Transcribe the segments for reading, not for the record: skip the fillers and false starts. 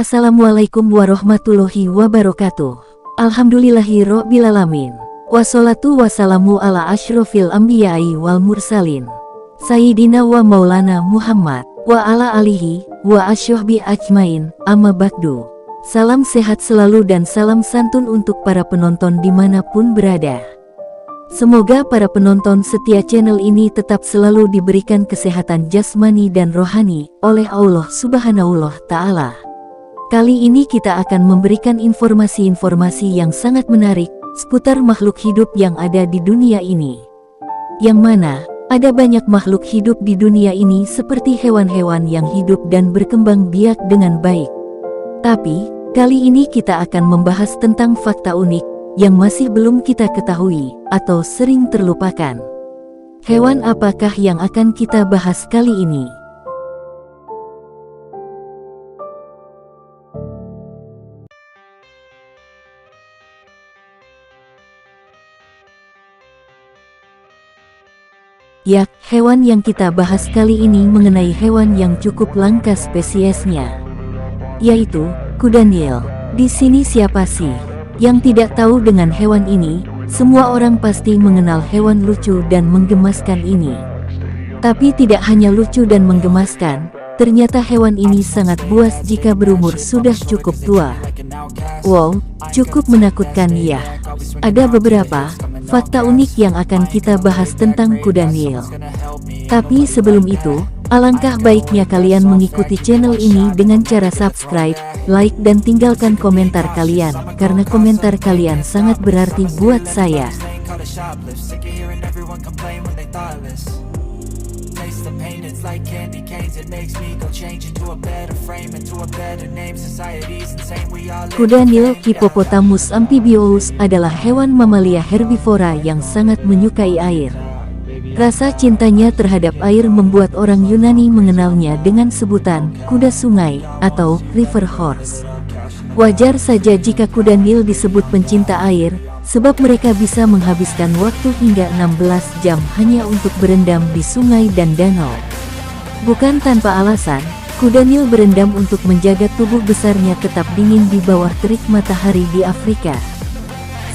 Assalamualaikum warahmatullahi wabarakatuh. Alhamdulillahirro'bilalamin. Wassalatu wassalamu ala asyrofil anbiya'i wal mursalin. Sayyidina wa maulana Muhammad. Wa ala alihi wa asyuhbi ajmain, amma ba'du. Salam sehat selalu dan salam santun untuk para penonton dimanapun berada. Semoga para penonton setia channel ini tetap selalu diberikan kesehatan jasmani dan rohani oleh Allah Subhanahu wa Ta'ala. Kali ini kita akan memberikan informasi-informasi yang sangat menarik seputar makhluk hidup yang ada di dunia ini. Yang mana, ada banyak makhluk hidup di dunia ini seperti hewan-hewan yang hidup dan berkembang biak dengan baik. Tapi, kali ini kita akan membahas tentang fakta unik yang masih belum kita ketahui atau sering terlupakan. Hewan apakah yang akan kita bahas kali ini? Ya, hewan yang kita bahas kali ini mengenai hewan yang cukup langka spesiesnya, yaitu kuda Nil. Di sini siapa sih yang tidak tahu dengan hewan ini? Semua orang pasti mengenal hewan lucu dan menggemaskan ini. Tapi tidak hanya lucu dan menggemaskan, ternyata hewan ini sangat buas jika berumur sudah cukup tua. Wow, cukup menakutkan ya. Ada beberapa fakta unik yang akan kita bahas tentang kuda Nil. Tapi sebelum itu, alangkah baiknya kalian mengikuti channel ini dengan cara subscribe, like dan tinggalkan komentar kalian, karena komentar kalian sangat berarti buat saya. Kuda Nil Hippopotamus amphibius adalah hewan mamalia herbivora yang sangat menyukai air. Rasa cintanya terhadap air membuat orang Yunani mengenalnya dengan sebutan kuda sungai atau river horse. Wajar saja jika kuda Nil disebut pencinta air, sebab mereka bisa menghabiskan waktu hingga 16 jam hanya untuk berendam di sungai dan danau. Bukan tanpa alasan, kuda Nil berendam untuk menjaga tubuh besarnya tetap dingin di bawah terik matahari di Afrika.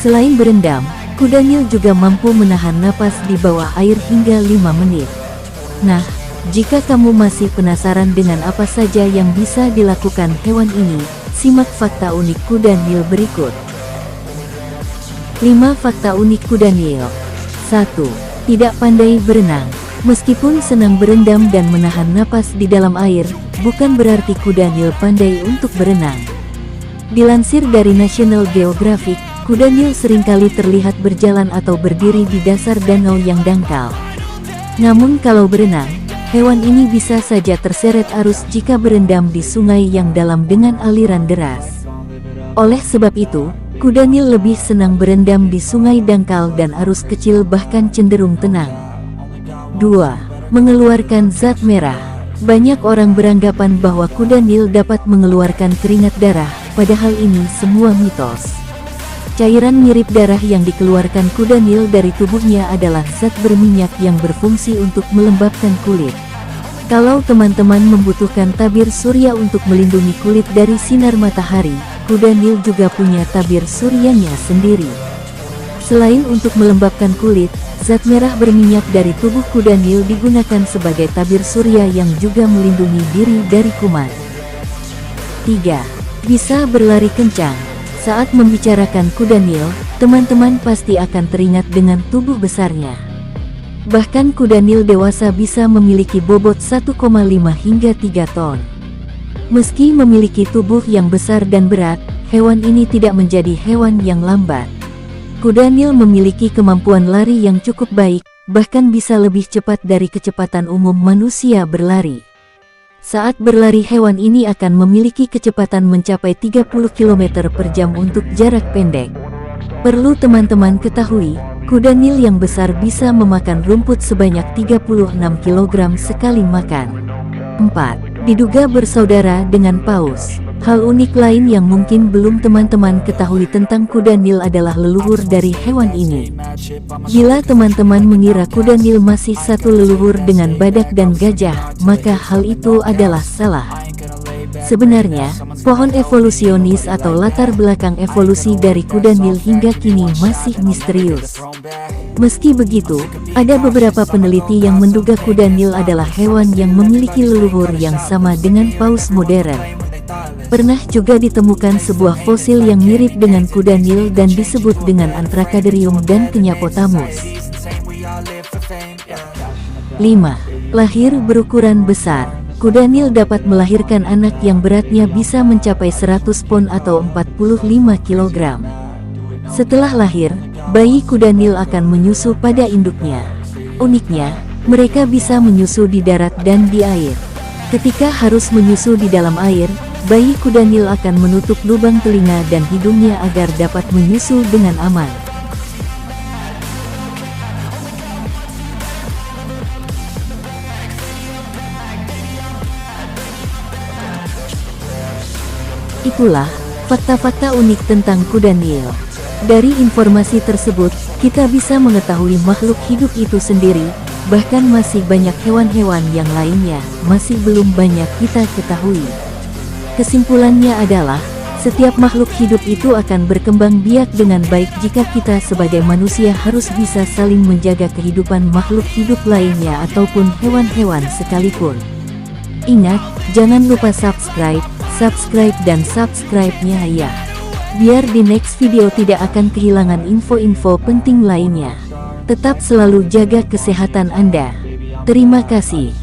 Selain berendam, kuda Nil juga mampu menahan napas di bawah air hingga 5 menit. Nah, jika kamu masih penasaran dengan apa saja yang bisa dilakukan hewan ini, simak fakta unik kuda Nil berikut. 5 fakta unik kuda Nil. 1. Tidak pandai berenang. Meskipun senang berendam dan menahan napas di dalam air, bukan berarti kuda Nil pandai untuk berenang. Dilansir dari National Geographic, kuda Nil seringkali terlihat berjalan atau berdiri di dasar danau yang dangkal. Namun kalau berenang, hewan ini bisa saja terseret arus jika berendam di sungai yang dalam dengan aliran deras. Oleh sebab itu, kuda Nil lebih senang berendam di sungai dangkal dan arus kecil bahkan cenderung tenang. 2. Mengeluarkan zat merah. Banyak orang beranggapan bahwa kuda Nil dapat mengeluarkan keringat darah, padahal ini semua mitos. Cairan mirip darah yang dikeluarkan kuda Nil dari tubuhnya adalah zat berminyak yang berfungsi untuk melembabkan kulit. Kalau teman-teman membutuhkan tabir surya untuk melindungi kulit dari sinar matahari, kuda Nil juga punya tabir suryanya sendiri. Selain untuk melembabkan kulit, zat merah berminyak dari tubuh kuda Nil digunakan sebagai tabir surya yang juga melindungi diri dari kuman. 3. Bisa berlari kencang. Saat membicarakan kuda Nil, teman-teman pasti akan teringat dengan tubuh besarnya. Bahkan kuda Nil dewasa bisa memiliki bobot 1,5 hingga 3 ton. Meski memiliki tubuh yang besar dan berat, hewan ini tidak menjadi hewan yang lambat. Kuda Nil memiliki kemampuan lari yang cukup baik, bahkan bisa lebih cepat dari kecepatan umum manusia berlari. Saat berlari hewan ini akan memiliki kecepatan mencapai 30 km per jam untuk jarak pendek. Perlu teman-teman ketahui, kuda Nil yang besar bisa memakan rumput sebanyak 36 kg sekali makan. 4. Diduga bersaudara dengan paus. Hal unik lain yang mungkin belum teman-teman ketahui tentang kuda Nil adalah leluhur dari hewan ini. Bila teman-teman mengira kuda Nil masih satu leluhur dengan badak dan gajah, maka hal itu adalah salah. Sebenarnya, pohon evolusionis atau latar belakang evolusi dari kuda Nil hingga kini masih misterius. Meski begitu, ada beberapa peneliti yang menduga kuda Nil adalah hewan yang memiliki leluhur yang sama dengan paus modern. Pernah juga ditemukan sebuah fosil yang mirip dengan kuda Nil dan disebut dengan Anthracauderium dan Kenyapotamus. 5. Lahir berukuran besar. Kuda Nil dapat melahirkan anak yang beratnya bisa mencapai 100 pon atau 45 kg. Setelah lahir, bayi kuda Nil akan menyusu pada induknya. Uniknya, mereka bisa menyusu di darat dan di air. Ketika harus menyusu di dalam air, bayi kuda Nil akan menutup lubang telinga dan hidungnya agar dapat menyusu dengan aman. Itulah fakta-fakta unik tentang kuda Nil. Dari informasi tersebut, kita bisa mengetahui makhluk hidup itu sendiri, bahkan masih banyak hewan-hewan yang lainnya masih belum banyak kita ketahui. Kesimpulannya adalah, setiap makhluk hidup itu akan berkembang biak dengan baik jika kita sebagai manusia harus bisa saling menjaga kehidupan makhluk hidup lainnya ataupun hewan-hewan sekalipun. Ingat, jangan lupa subscribe dan subscribe-nya ya. Biar di next video tidak akan kehilangan info-info penting lainnya. Tetap selalu jaga kesehatan Anda. Terima kasih.